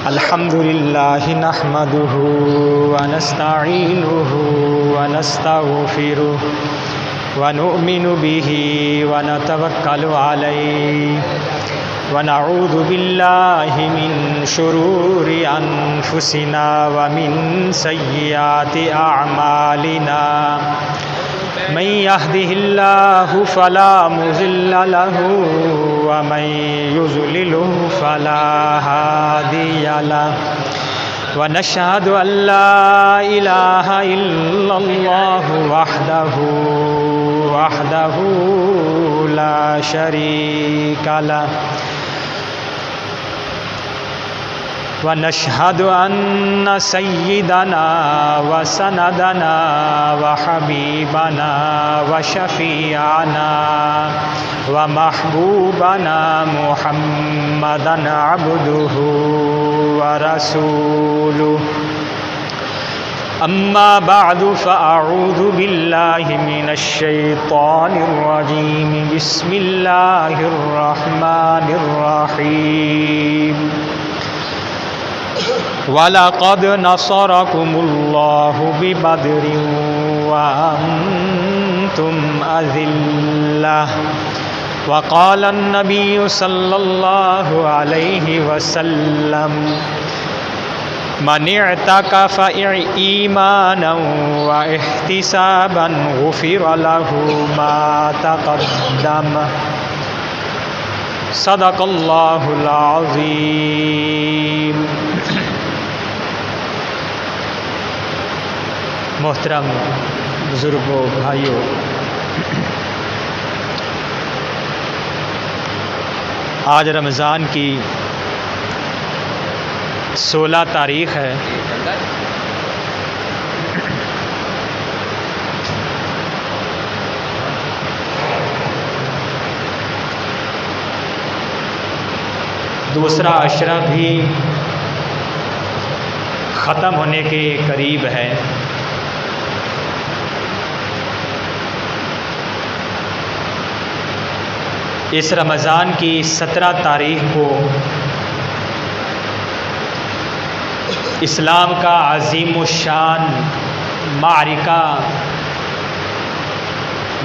الحمدللہ نحمدہ ونستعینہ ونستغفرہ ونؤمن بہ ونتوکل علیہ ونعوذ باللہ من شرور انفسنا ومن سیئات اعمالنا من يهده الله فلا مضل له ومن يضلله فلا هادي له ونشهد أن لا إله إلا الله وحده لا شريك له ونشهد أن سيدنا وسندنا وحبيبنا وشفيعنا ومحبوبنا محمدا عبده ورسوله أما بعد فأعوذ بالله من الشيطان الرجيم بسم الله الرحمن الرحيم وَلَقَدْ نَصَرَكُمُ اللَّهُ بِبَدْرٍ وَأَنْتُمْ أَذِلَّةٌ وَقَالَ النَّبِيُّ صَلَّى اللَّهُ عَلَيْهِ وَسَلَّمَ مَنِ اعْتَكَفَ إِيمَانًا وَاحْتِسَابًا غُفِرَ لَهُ مَا تَقَدَّمَ صدق اللہ العظیم۔ محترم بزرگوں، بھائیوں، آج رمضان کی 16 تاریخ ہے۔ دوسرا عشرہ بھی ختم ہونے کے قریب ہے۔ اس رمضان کی 17 تاریخ کو اسلام کا عظیم الشان معرکہ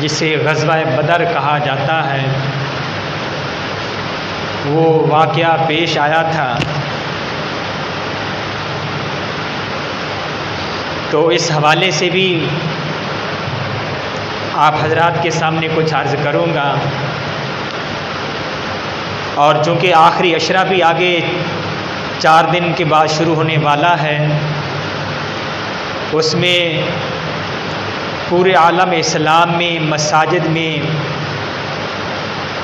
جسے غزوہ بدر کہا جاتا ہے وہ واقعہ پیش آیا تھا۔ تو اس حوالے سے بھی آپ حضرات کے سامنے کچھ عرض کروں گا، اور چونکہ آخری عشرہ بھی آگے 4 دن کے بعد شروع ہونے والا ہے، اس میں پورے عالم اسلام میں مساجد میں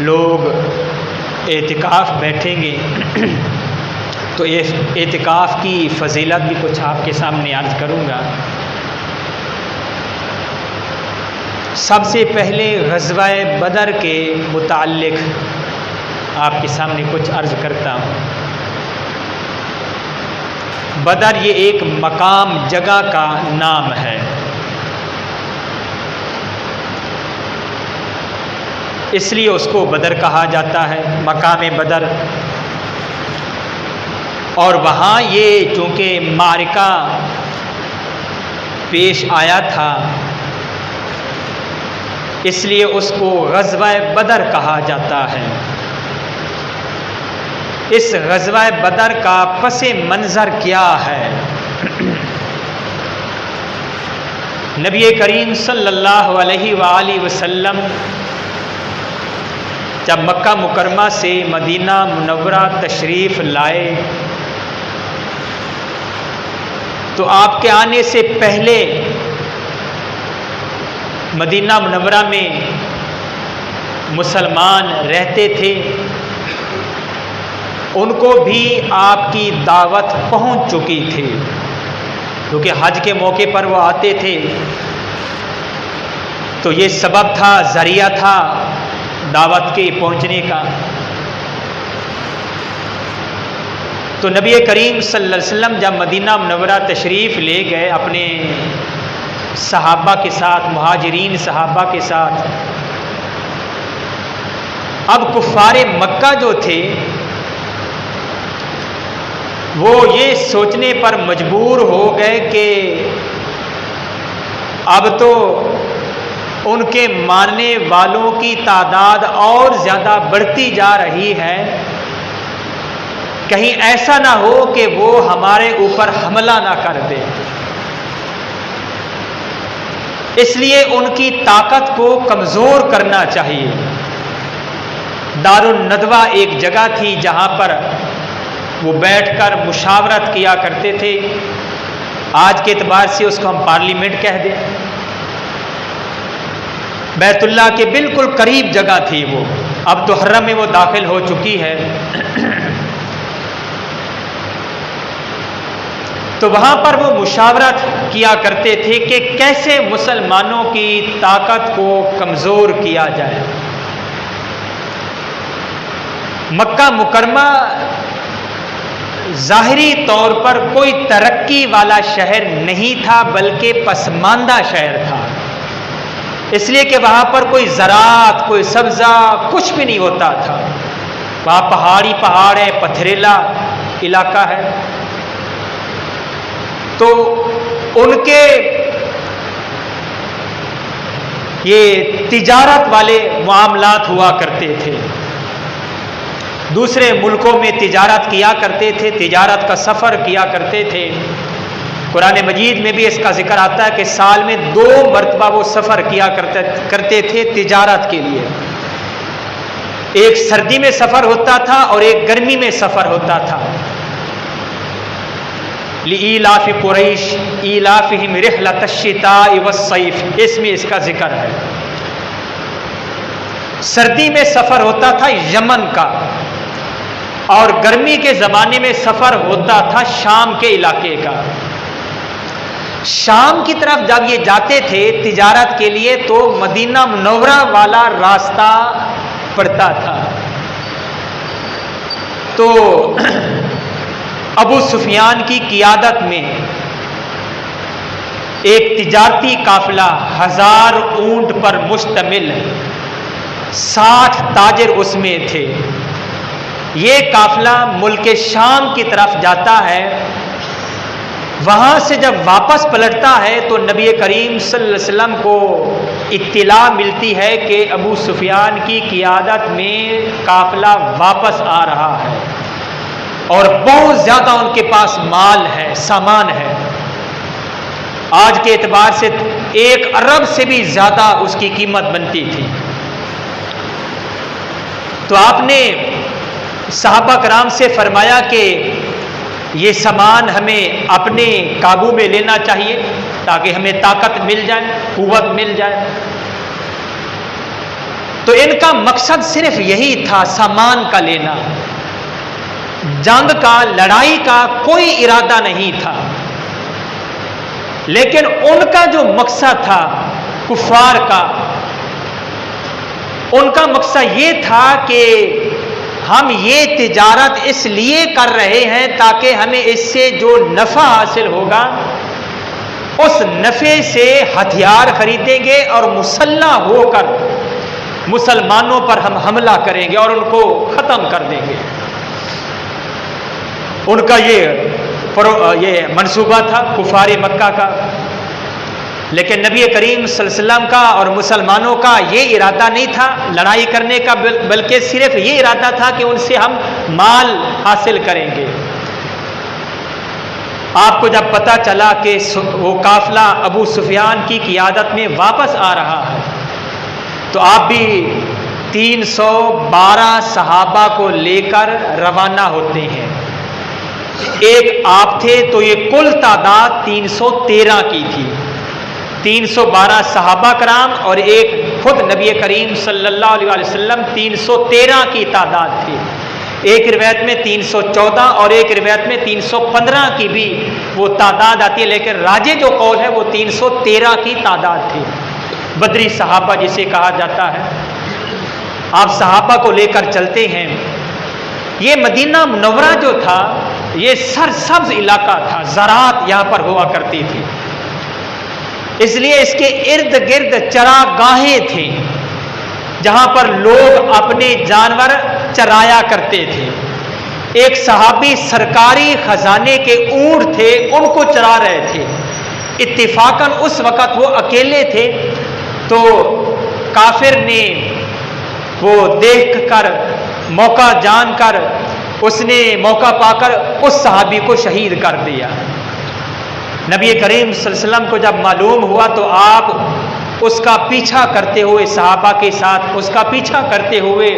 لوگ اعتکاف بیٹھیں گے، تو اعتکاف کی فضیلت بھی کچھ آپ کے سامنے عرض کروں گا۔ سب سے پہلے غزوہ بدر کے متعلق آپ کے سامنے کچھ عرض کرتا ہوں۔ بدر یہ ایک مقام، جگہ کا نام ہے۔ اس لیے اس کو بدر کہا جاتا ہے، مقام بدر۔ اور وہاں یہ چونکہ معرکہ پیش آیا تھا، اس لیے اس کو غزوہ بدر کہا جاتا ہے۔ اس غزوہ بدر کا پس منظر کیا ہے؟ نبی کریم صلی اللہ علیہ وآلہ وسلم جب مکہ مکرمہ سے مدینہ منورہ تشریف لائے تو آپ کے آنے سے پہلے مدینہ منورہ میں مسلمان رہتے تھے، ان کو بھی آپ کی دعوت پہنچ چکی تھی، کیونکہ حج کے موقع پر وہ آتے تھے، تو یہ سبب تھا، ذریعہ تھا دعوت کے پہنچنے کا۔ تو نبی کریم صلی اللہ علیہ وسلم جب مدینہ منورہ تشریف لے گئے اپنے صحابہ کے ساتھ، مہاجرین صحابہ کے ساتھ۔ اب کفار مکہ جو تھے وہ یہ سوچنے پر مجبور ہو گئے کہ اب تو ان کے ماننے والوں کی تعداد اور زیادہ بڑھتی جا رہی ہے، کہیں ایسا نہ ہو کہ وہ ہمارے اوپر حملہ نہ کر دے، اس لیے ان کی طاقت کو کمزور کرنا چاہیے۔ دار الندوہ ایک جگہ تھی جہاں پر وہ بیٹھ کر مشاورت کیا کرتے تھے، آج کے اعتبار سے اس کو ہم پارلیمنٹ کہہ دیں۔ بیت اللہ کے بالکل قریب جگہ تھی وہ، اب تو حرم میں وہ داخل ہو چکی ہے۔ تو وہاں پر وہ مشاورت کیا کرتے تھے کہ کیسے مسلمانوں کی طاقت کو کمزور کیا جائے۔ مکہ مکرمہ ظاہری طور پر کوئی ترقی والا شہر نہیں تھا بلکہ پسماندہ شہر تھا، اس لیے کہ وہاں پر کوئی زراعت، کوئی سبزہ، کچھ بھی نہیں ہوتا تھا۔ وہاں پہاڑی پہاڑ ہے، پتھریلا علاقہ ہے، تو ان کے یہ تجارت والے معاملات ہوا کرتے تھے، دوسرے ملکوں میں تجارت کیا کرتے تھے، تجارت کا سفر کیا کرتے تھے۔ قرآن مجید میں بھی اس کا ذکر آتا ہے کہ سال میں 2 مرتبہ وہ سفر کیا کرتے تھے تجارت کے لیے، ایک سردی میں سفر ہوتا تھا اور ایک گرمی میں سفر ہوتا تھا۔ لإیلاف قریش ایلافہم رحلۃ الشتاء والصیف، اس میں اس کا ذکر ہے۔ سردی میں سفر ہوتا تھا یمن کا، اور گرمی کے زمانے میں سفر ہوتا تھا شام کے علاقے کا۔ شام کی طرف جب یہ جاتے تھے تجارت کے لیے تو مدینہ منورہ والا راستہ پڑتا تھا، تو ابو سفیان کی قیادت میں ایک تجارتی قافلہ 1000 اونٹ پر مشتمل 60 تاجر اس میں تھے۔ یہ قافلہ ملک شام کی طرف جاتا ہے، وہاں سے جب واپس پلٹتا ہے تو نبی کریم صلی اللہ علیہ وسلم کو اطلاع ملتی ہے کہ ابو سفیان کی قیادت میں قافلہ واپس آ رہا ہے اور بہت زیادہ ان کے پاس مال ہے، سامان ہے، آج کے اعتبار سے 1 ارب سے بھی زیادہ اس کی قیمت بنتی تھی۔ تو آپ نے صحابہ کرام سے فرمایا کہ یہ سامان ہمیں اپنے قابو میں لینا چاہیے تاکہ ہمیں طاقت مل جائے، قوت مل جائے۔ تو ان کا مقصد صرف یہی تھا، سامان کا لینا، جنگ کا، لڑائی کا کوئی ارادہ نہیں تھا۔ لیکن ان کا جو مقصد تھا کفار کا، ان کا مقصد یہ تھا کہ ہم یہ تجارت اس لیے کر رہے ہیں تاکہ ہمیں اس سے جو نفع حاصل ہوگا اس نفع سے ہتھیار خریدیں گے اور مسلح ہو کر مسلمانوں پر ہم حملہ کریں گے اور ان کو ختم کر دیں گے۔ ان کا یہ منصوبہ تھا کفار مکہ کا۔ لیکن نبی کریم صلی اللہ علیہ وسلم کا اور مسلمانوں کا یہ ارادہ نہیں تھا لڑائی کرنے کا، بلکہ صرف یہ ارادہ تھا کہ ان سے ہم مال حاصل کریں گے۔ آپ کو جب پتہ چلا کہ وہ قافلہ ابو سفیان کی قیادت میں واپس آ رہا ہے تو آپ بھی 312 صحابہ کو لے کر روانہ ہوتے ہیں۔ ایک آپ تھے تو یہ کل تعداد 313 کی تھی، 312 صحابہ کرام اور ایک خود نبی کریم صلی اللہ علیہ وسلم، 313 کی تعداد تھی۔ ایک روایت میں 314 اور ایک روایت میں 315 کی بھی وہ تعداد آتی ہے، لیکن راجح جو قول ہے وہ 313 کی تعداد تھی۔ بدری صحابہ جسے کہا جاتا ہے، آپ صحابہ کو لے کر چلتے ہیں۔ یہ مدینہ منورہ جو تھا یہ سرسبز علاقہ تھا، زراعت یہاں پر ہوا کرتی تھی، اس لیے اس کے ارد گرد چراگاہیں تھیں جہاں پر لوگ اپنے جانور چرایا کرتے تھے. ایک صحابی سرکاری خزانے کے اونٹ تھے، ان کو چرا رہے تھے. اتفاقاً اس وقت وہ اکیلے تھے تو کافر نے وہ دیکھ کر، موقع جان کر، اس نے موقع پا کر اس صحابی کو شہید کر دیا. نبی کریم صلی اللہ علیہ وسلم کو جب معلوم ہوا تو آپ اس کا پیچھا کرتے ہوئے صحابہ کے ساتھ اس کا پیچھا کرتے ہوئے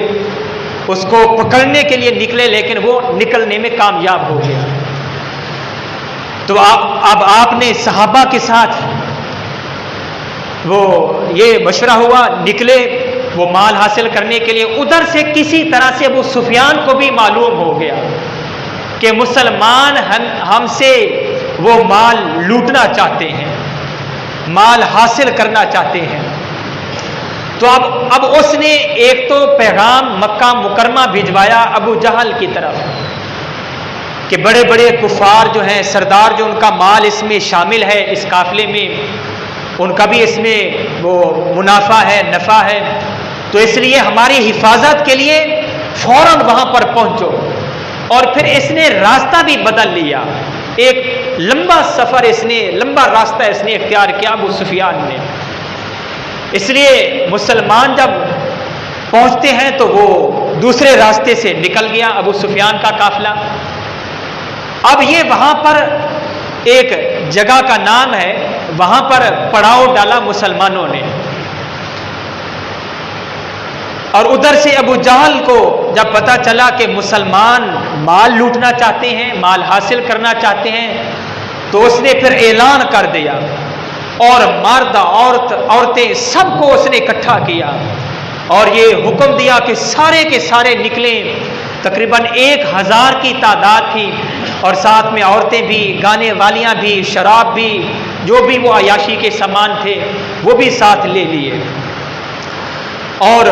اس کو پکڑنے کے لیے نکلے، لیکن وہ نکلنے میں کامیاب ہو گیا. تو اب آپ نے صحابہ کے ساتھ وہ یہ مشورہ ہوا، نکلے وہ مال حاصل کرنے کے لیے. ادھر سے کسی طرح سے ابو سفیان کو بھی معلوم ہو گیا کہ مسلمان ہم سے وہ مال لوٹنا چاہتے ہیں، مال حاصل کرنا چاہتے ہیں. تو اب اس نے ایک تو پیغام مکہ مکرمہ بھجوایا ابو جہل کی طرف کہ بڑے بڑے کفار جو ہیں، سردار جو ان کا مال اس میں شامل ہے، اس قافلے میں ان کا بھی اس میں وہ منافع ہے، نفع ہے، تو اس لیے ہماری حفاظت کے لیے فوراً وہاں پر پہنچو. اور پھر اس نے راستہ بھی بدل لیا، ایک لمبا سفر لمبا راستہ اس نے اختیار کیا ابو سفیان نے. اس لیے مسلمان جب پہنچتے ہیں تو وہ دوسرے راستے سے نکل گیا ابو سفیان کا قافلہ. اب یہ وہاں پر ایک جگہ کا نام ہے، وہاں پر پڑاؤ ڈالا مسلمانوں نے. اور ادھر سے ابو جہل کو جب پتا چلا کہ مسلمان مال لوٹنا چاہتے ہیں، مال حاصل کرنا چاہتے ہیں، تو اس نے پھر اعلان کر دیا اور مرد عورتیں سب کو اس نے اکٹھا کیا اور یہ حکم دیا کہ سارے کے سارے نکلیں. تقریباً 1000 کی تعداد تھی اور ساتھ میں عورتیں بھی، گانے والیاں بھی، شراب بھی، جو بھی وہ عیاشی کے سامان تھے وہ بھی ساتھ لے لیے. اور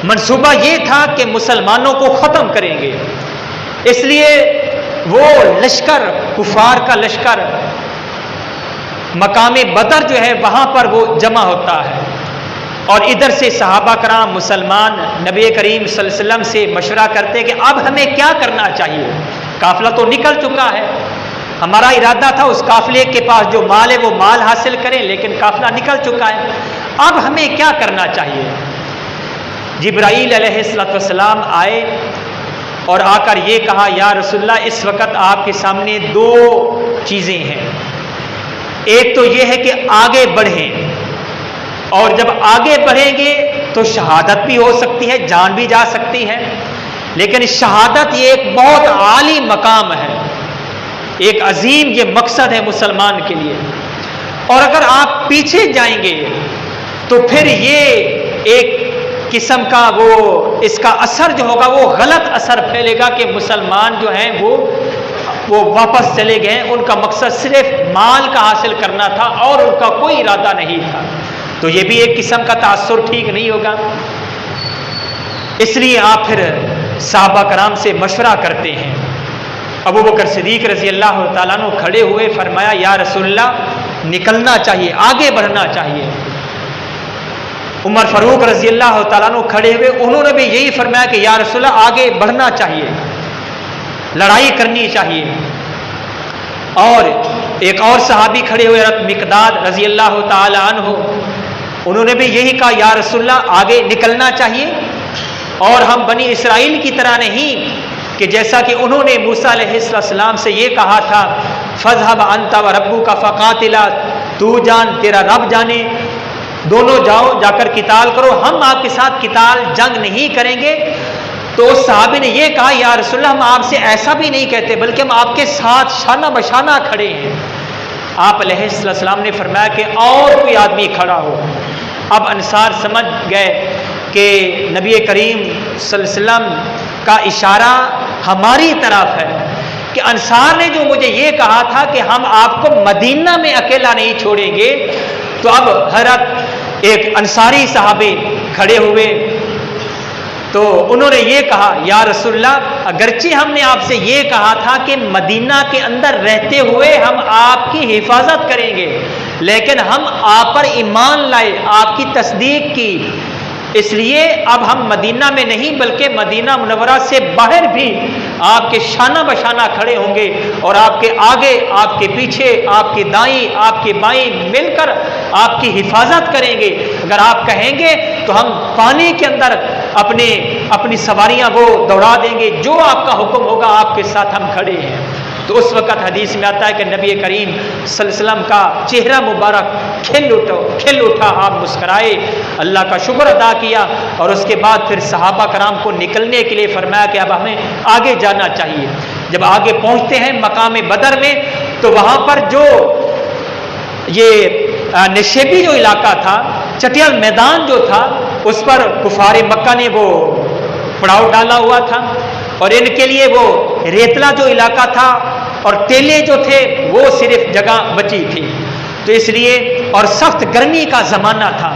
منصوبہ یہ تھا کہ مسلمانوں کو ختم کریں گے. اس لیے وہ لشکر، کفار کا لشکر مقام بدر جو ہے وہاں پر وہ جمع ہوتا ہے. اور ادھر سے صحابہ کرام مسلمان نبی کریم صلی اللہ علیہ وسلم سے مشورہ کرتے کہ اب ہمیں کیا کرنا چاہیے. قافلہ تو نکل چکا ہے، ہمارا ارادہ تھا اس قافلے کے پاس جو مال ہے وہ مال حاصل کریں، لیکن قافلہ نکل چکا ہے، اب ہمیں کیا کرنا چاہیے. جبرائیل علیہ السلام آئے اور آ کر یہ کہا، یا رسول اللہ اس وقت آپ کے سامنے 2 چیزیں ہیں. ایک تو یہ ہے کہ آگے بڑھیں، اور جب آگے بڑھیں گے تو شہادت بھی ہو سکتی ہے، جان بھی جا سکتی ہے، لیکن شہادت یہ ایک بہت عالی مقام ہے، ایک عظیم یہ مقصد ہے مسلمان کے لیے. اور اگر آپ پیچھے جائیں گے تو پھر یہ ایک قسم کا اس کا اثر جو ہوگا وہ غلط اثر پھیلے گا کہ مسلمان جو ہیں وہ واپس چلے گئے، ان کا مقصد صرف مال کا حاصل کرنا تھا اور ان کا کوئی ارادہ نہیں تھا. تو یہ بھی ایک قسم کا تاثر ٹھیک نہیں ہوگا. اس لیے آپ پھر صحابہ کرام سے مشورہ کرتے ہیں. ابو بکر صدیق رضی اللہ تعالیٰ عنہ کھڑے ہوئے، فرمایا یا رسول اللہ نکلنا چاہیے، آگے بڑھنا چاہیے. عمر فاروق رضی اللہ تعالیٰ عنہ کھڑے ہوئے، انہوں نے بھی یہی فرمایا کہ یا رسول اللہ آگے بڑھنا چاہیے، لڑائی کرنی چاہیے. اور ایک اور صحابی کھڑے ہوئے مقداد رضی اللہ تعالی عنہ، انہوں نے بھی یہی کہا یا رسول اللہ آگے نکلنا چاہیے، اور ہم بنی اسرائیل کی طرح نہیں کہ جیسا کہ انہوں نے موسیٰ علیہ السلام سے یہ کہا تھا فَاذْهَبْ أَنْتَ وَرَبُّكَ فَقَاتِلَا، تو جان تیرا رب جانے، دونوں جاؤ جا کر قتال کرو، ہم آپ کے ساتھ قتال جنگ نہیں کریں گے. تو اس صحابی نے یہ کہا یا رسول اللہ ہم آپ سے ایسا بھی نہیں کہتے، بلکہ ہم آپ کے ساتھ شانہ بشانہ کھڑے ہیں. آپ علیہ السلام نے فرمایا کہ اور کوئی آدمی کھڑا ہو. اب انصار سمجھ گئے کہ نبی کریم صلی اللہ علیہ وسلم کا اشارہ ہماری طرف ہے، کہ انصار نے جو مجھے یہ کہا تھا کہ ہم آپ کو مدینہ میں اکیلا نہیں چھوڑیں گے. تو اب حضرت ایک انصاری صحابی کھڑے ہوئے تو انہوں نے یہ کہا یا رسول اللہ اگرچہ ہم نے آپ سے یہ کہا تھا کہ مدینہ کے اندر رہتے ہوئے ہم آپ کی حفاظت کریں گے، لیکن ہم آپ پر ایمان لائے، آپ کی تصدیق کی، اس لیے اب ہم مدینہ میں نہیں بلکہ مدینہ منورہ سے باہر بھی آپ کے شانہ بشانہ کھڑے ہوں گے، اور آپ کے آگے، آپ کے پیچھے، آپ کے دائیں، آپ کے بائیں مل کر آپ کی حفاظت کریں گے۔ اگر آپ کہیں گے تو ہم پانی کے اندر اپنی سواریاں وہ دوڑا دیں گے، جو آپ کا حکم ہوگا آپ کے ساتھ ہم کھڑے ہیں۔ تو اس وقت حدیث میں آتا ہے کہ نبی کریم صلی اللہ علیہ وسلم کا چہرہ مبارک کھل اٹھا، آپ مسکرائے، اللہ کا شکر ادا کیا، اور اس کے بعد پھر صحابہ کرام کو نکلنے کے لیے فرمایا کہ اب ہمیں آگے جانا چاہیے۔ جب آگے پہنچتے ہیں مقام بدر میں، تو وہاں پر جو یہ نشیبی جو علاقہ تھا، چٹیل میدان جو تھا، اس پر کفار مکہ نے وہ پڑاؤ ڈالا ہوا تھا، اور ان کے لیے وہ ریتلا جو علاقہ تھا اور ٹیلے جو تھے وہ صرف جگہ بچی تھی۔ تو اس لیے، اور سخت گرمی کا زمانہ تھا،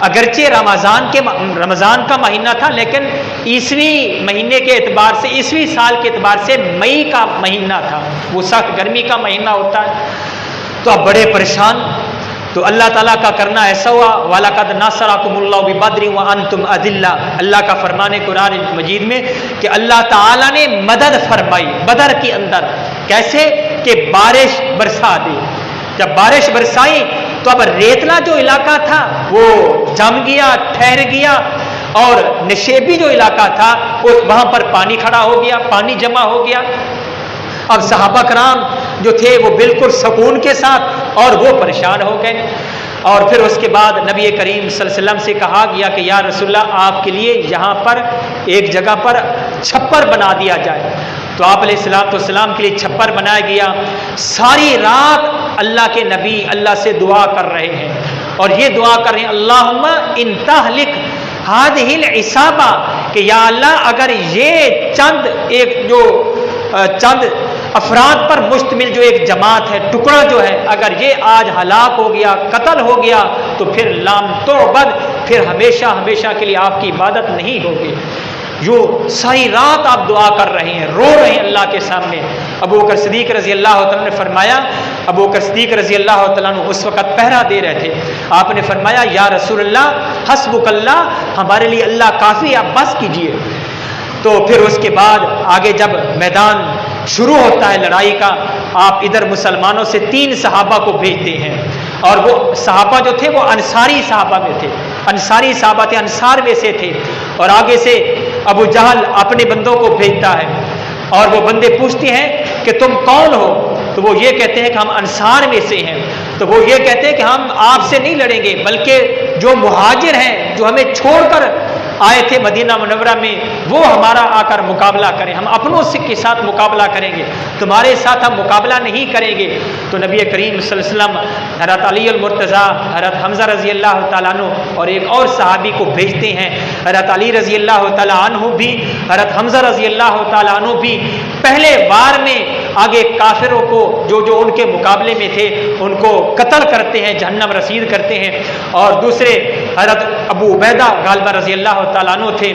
اگرچہ رمضان کا مہینہ تھا، لیکن عیسوی مہینے کے اعتبار سے، عیسوی سال کے اعتبار سے مئی کا مہینہ تھا، وہ سخت گرمی کا مہینہ ہوتا ہے۔ تو اب بڑے پریشان، تو اللہ تعالیٰ کا کرنا ایسا ہوا، وَلَقَدْ نَصَرَكُمُ اللَّهُ بِبَدْرٍ وَأَنْتُمْ أَذِلَّةٌ، اللہ کا فرمان قرآن مجید میں کہ اللہ تعالیٰ نے مدد فرمائی بدر کے اندر۔ کیسے؟ کہ بارش برسا دی۔ جب بارش برسائی تو اب ریتلا جو علاقہ تھا وہ جم گیا، ٹھہر گیا، اور نشیبی جو علاقہ تھا وہاں پر پانی کھڑا ہو گیا، پانی جمع ہو گیا۔ اب صحابہ کرام جو تھے وہ بالکل سکون کے ساتھ، اور وہ پریشان ہو گئے۔ اور پھر اس کے بعد نبی کریم صلی اللہ علیہ وسلم سے کہا گیا کہ یا رسول اللہ، آپ کے لیے یہاں پر ایک جگہ پر چھپر بنا دیا جائے۔ تو آپ علیہ السلام کے لیے چھپر بنایا گیا۔ ساری رات اللہ کے نبی اللہ سے دعا کر رہے ہیں، اور یہ دعا کر رہے ہیں اللہم ان تہلک ہذہ العصابہ، کہ یا اللہ اگر یہ چند افراد پر مشتمل جو ایک جماعت ہے، ٹکڑا جو ہے، اگر یہ آج ہلاک ہو گیا، قتل ہو گیا، تو پھر لام توبد، پھر ہمیشہ ہمیشہ کے لیے آپ کی عبادت نہیں ہوگی۔ جو ساری رات آپ دعا کر رہے ہیں، رو رہے ہیں اللہ کے سامنے۔ ابو بکر صدیق رضی اللہ تعالیٰ نے فرمایا، ابو بکر صدیق رضی اللہ تعالیٰ عنہ اس وقت پہرا دے رہے تھے، آپ نے فرمایا یا رسول اللہ حسبک اللہ، ہمارے لیے اللہ کافی، آپ بس کیجئے۔ تو پھر اس کے بعد آگے جب میدان شروع ہوتا ہے لڑائی کا، آپ ادھر مسلمانوں سے 3 صحابہ کو بھیجتے ہیں، اور وہ صحابہ جو تھے وہ انصاری صحابہ میں تھے، انصاری صحابہ تھے، انصار میں سے تھے۔ اور آگے سے ابو جہل اپنے بندوں کو بھیجتا ہے، اور وہ بندے پوچھتے ہیں کہ تم کون ہو؟ تو وہ یہ کہتے ہیں کہ ہم انصار میں سے ہیں۔ تو وہ یہ کہتے ہیں کہ ہم آپ سے نہیں لڑیں گے، بلکہ جو مہاجر ہیں، جو ہمیں چھوڑ کر آئے تھے مدینہ منورہ میں، وہ ہمارا آ کر مقابلہ کریں، ہم اپنوں کے ساتھ مقابلہ کریں گے، تمہارے ساتھ ہم مقابلہ نہیں کریں گے۔ تو نبی کریم صلی اللہ علیہ وسلم حضرت علی المرتضیٰ، حضرت حمزہ رضی اللہ تعالیٰ عنہ اور ایک اور صحابی کو بھیجتے ہیں۔ حضرت علی رضی اللہ تعالیٰ عنہ بھی، حضرت حمزہ رضی اللہ تعالیٰ عنہ بھی پہلے وار میں آگے کافروں کو جو ان کے مقابلے میں تھے ان کو قتل کرتے ہیں، جہنم رسید کرتے ہیں۔ اور دوسرے حضرت ابو عبیدہ غالبہ رضی اللہ تعالیٰ عنہ تھے،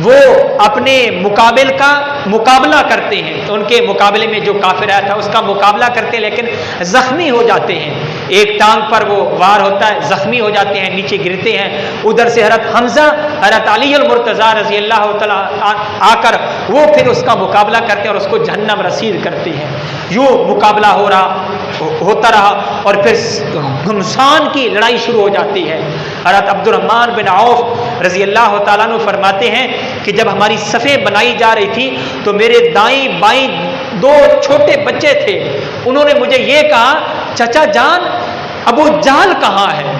وہ اپنے مقابل کا مقابلہ کرتے ہیں، تو ان کے مقابلے میں جو کافر آیا تھا اس کا مقابلہ کرتے ہیں، لیکن زخمی ہو جاتے ہیں، ایک ٹانگ پر وہ وار ہوتا ہے، زخمی ہو جاتے ہیں، نیچے گرتے ہیں۔ ادھر سے حضرت حمزہ، حضرت علی المرتضیٰ رضی اللہ تعالیٰ آ کر وہ پھر اس کا مقابلہ کرتے ہیں اور اس کو جہنم رسید کرتے ہیں۔ یوں مقابلہ ہوتا رہا، اور پھر گھمسان کی لڑائی شروع ہو جاتی ہے۔ حضرت عبد الرحمن بن عوف رضی اللہ تعالیٰ عنہ فرماتے ہیں کہ جب ہماری صفیں بنائی جا رہی تھی تو میرے دائیں بائیں 2 چھوٹے بچے تھے، انہوں نے مجھے یہ کہا چچا جان ابو جہل کہاں ہے؟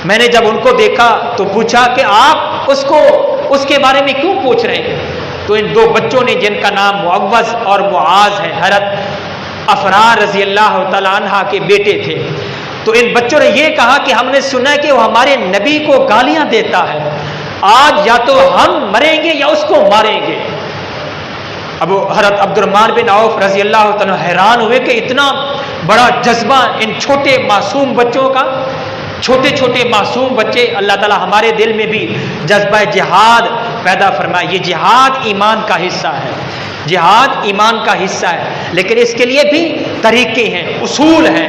میں نے جب ان کو دیکھا تو پوچھا کہ آپ اس کے بارے میں کیوں پوچھ رہے ہیں؟ تو ان 2 بچوں نے، جن کا نام معوذ اور معاذ ہے، حضرت افرار رضی اللہ تعالیٰ عنہ کے بیٹے تھے، تو ان بچوں نے یہ کہا کہ ہم نے سنا ہے کہ وہ ہمارے نبی کو گالیاں دیتا ہے، آج یا تو ہم مریں گے یا اس کو ماریں گے۔ اب حضرت عبد الرحمن بن عوف رضی اللہ تعالیٰ حیران ہوئے کہ اتنا بڑا جذبہ ان چھوٹے معصوم بچوں کا، چھوٹے چھوٹے معصوم بچے۔ اللہ تعالیٰ ہمارے دل میں بھی جذبہ جہاد پیدا فرمائے۔ یہ جہاد ایمان کا حصہ ہے، جہاد ایمان کا حصہ ہے، لیکن اس کے لیے بھی طریقے ہیں، اصول ہیں۔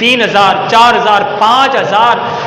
3000, 4000, 5000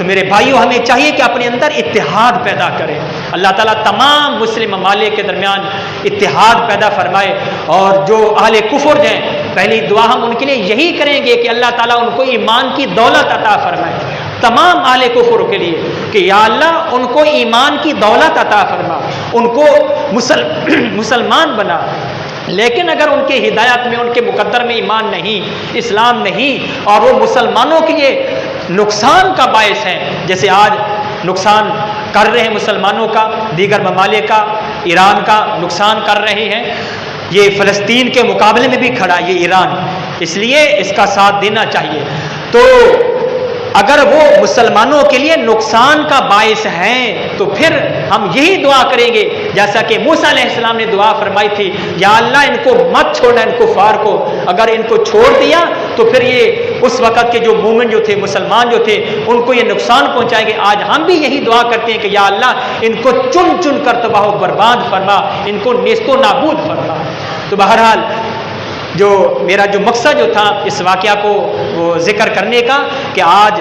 تو میرے بھائیوں ہمیں چاہیے کہ اپنے اندر اتحاد پیدا کریں. اللہ تعالیٰ تمام مسلم ممالک کے درمیان اتحاد پیدا فرمائے. اور جو اہل کفر ہیں پہلی دعا ہم ان کے لیے یہی کریں گے کہ اللہ تعالیٰ ان کو ایمان کی دولت عطا فرمائے تمام اہل کفر کے لیے کہ یا اللہ ان کو ایمان کی دولت عطا فرما, ان کو مسلمان بنا. لیکن اگر ان کے ہدایت میں ان کے مقدر میں ایمان نہیں, اسلام نہیں, اور وہ مسلمانوں کے لیے نقصان کا باعث ہیں, جیسے آج نقصان کر رہے ہیں مسلمانوں کا, دیگر ممالک کا, ایران کا نقصان کر رہے ہیں, یہ فلسطین کے مقابلے میں بھی کھڑا یہ ایران, اس لیے اس کا ساتھ دینا چاہیے. تو اگر وہ مسلمانوں کے لیے نقصان کا باعث ہیں تو پھر ہم یہی دعا کریں گے جیسا کہ موسیٰ علیہ السلام نے دعا فرمائی تھی, یا اللہ ان کو مت چھوڑنا, ان کفار کو, اگر ان کو چھوڑ دیا تو پھر یہ اس وقت کے جو مومن جو تھے, مسلمان جو تھے, ان کو یہ نقصان پہنچائیں گے. آج ہم بھی یہی دعا کرتے ہیں کہ یا اللہ ان کو چن چن کر تباہ و برباد فرما, ان کو نیست و نابود فرما. تو بہرحال جو میرا جو مقصد جو تھا اس واقعہ کو وہ ذکر کرنے کا کہ آج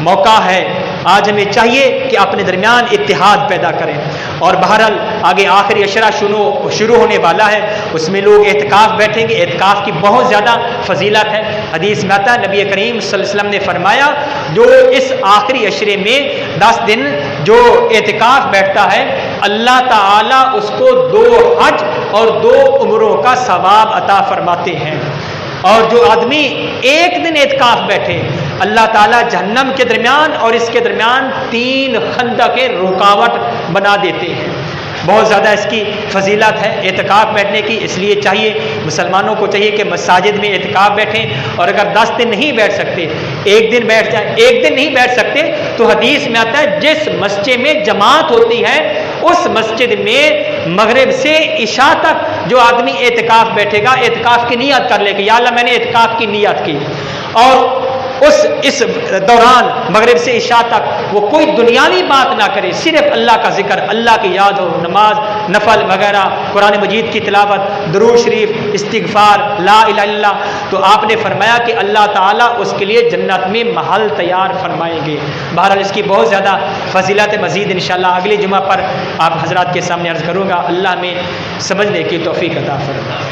موقع ہے, آج ہمیں چاہیے کہ اپنے درمیان اتحاد پیدا کریں. اور بہرحال آگے آخری عشرہ شروع ہونے والا ہے, اس میں لوگ اعتکاف بیٹھیں گے. اعتکاف کی بہت زیادہ فضیلت ہے. حدیث میں آتا ہے نبی کریم صلی اللہ علیہ وسلم نے فرمایا جو اس آخری عشرے میں 10 دن جو اعتکاف بیٹھتا ہے اللہ تعالیٰ اس کو 2 حج اور 2 عمروں کا ثواب عطا فرماتے ہیں. اور جو آدمی ایک دن اعتکاف بیٹھے اللہ تعالیٰ جہنم کے درمیان اور اس کے درمیان 3 خندقیں رکاوٹ بنا دیتے ہیں. بہت زیادہ اس کی فضیلت ہے اعتکاف بیٹھنے کی. اس لیے چاہیے مسلمانوں کو چاہیے کہ مساجد میں اعتکاف بیٹھیں, اور اگر 10 دن نہیں بیٹھ سکتے ایک دن بیٹھ جائیں. ایک دن نہیں بیٹھ سکتے تو حدیث میں آتا ہے جس مسجد میں جماعت ہوتی ہے اس مسجد میں مغرب سے عشاء تک جو آدمی اعتکاف بیٹھے گا اعتکاف کی نیت کر لے کہ یا اللہ میں نے اعتکاف کی نیت کی, اور اس دوران مغرب سے عشاء تک وہ کوئی دنیاوی بات نہ کرے, صرف اللہ کا ذکر, اللہ کی یاد ہو, نماز نفل وغیرہ, قرآن مجید کی تلاوت, درود شریف, استغفار, لا الہ الا اللہ. تو آپ نے فرمایا کہ اللہ تعالیٰ اس کے لیے جنت میں محل تیار فرمائیں گے. بہرحال اس کی بہت زیادہ فضیلت مزید انشاءاللہ اگلے جمعہ پر آپ حضرات کے سامنے عرض کروں گا. اللہ میں سمجھنے کی توفیق عطا فرمائے.